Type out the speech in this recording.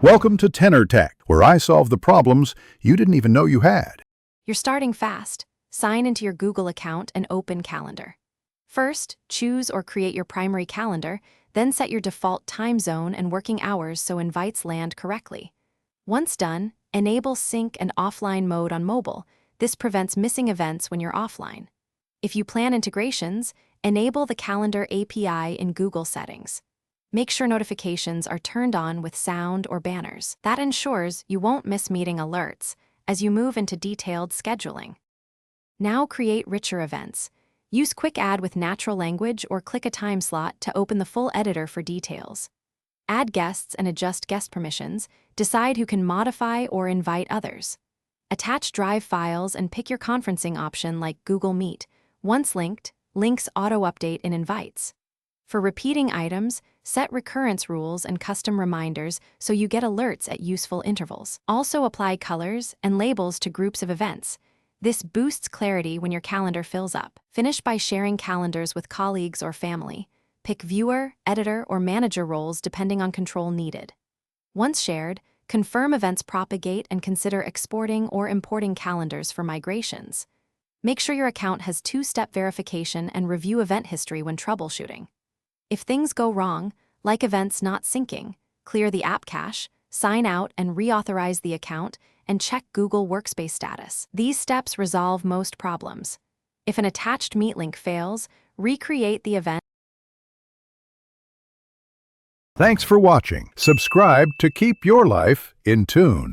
Welcome to Tenor Tech, where I solve the problems you didn't even know you had. You're starting fast. Sign into your Google account and open Calendar. First, choose or create your primary calendar, then set your default time zone and working hours so invites land correctly. Once done, enable sync and offline mode on mobile. This prevents missing events when you're offline. If you plan integrations, enable the Calendar API in Google settings. Make sure notifications are turned on with sound or banners. That ensures you won't miss meeting alerts as you move into detailed scheduling. Now create richer events. Use Quick Add with natural language or click a time slot to open the full editor for details. Add guests and adjust guest permissions. Decide who can modify or invite others. Attach Drive files and pick your conferencing option like Google Meet. Once linked, links auto-update in invites. For repeating items, set recurrence rules and custom reminders so you get alerts at useful intervals. Also apply colors and labels to groups of events. This boosts clarity when your calendar fills up. Finish by sharing calendars with colleagues or family. Pick viewer, editor, or manager roles depending on control needed. Once shared, confirm events propagate and consider exporting or importing calendars for migrations. Make sure your account has two-step verification and review event history when troubleshooting. If things go wrong, like events not syncing, clear the app cache, sign out and reauthorize the account, and check Google Workspace status. These steps resolve most problems. If an attached Meet link fails, recreate the event. Thanks for watching. Subscribe to keep your life in tune.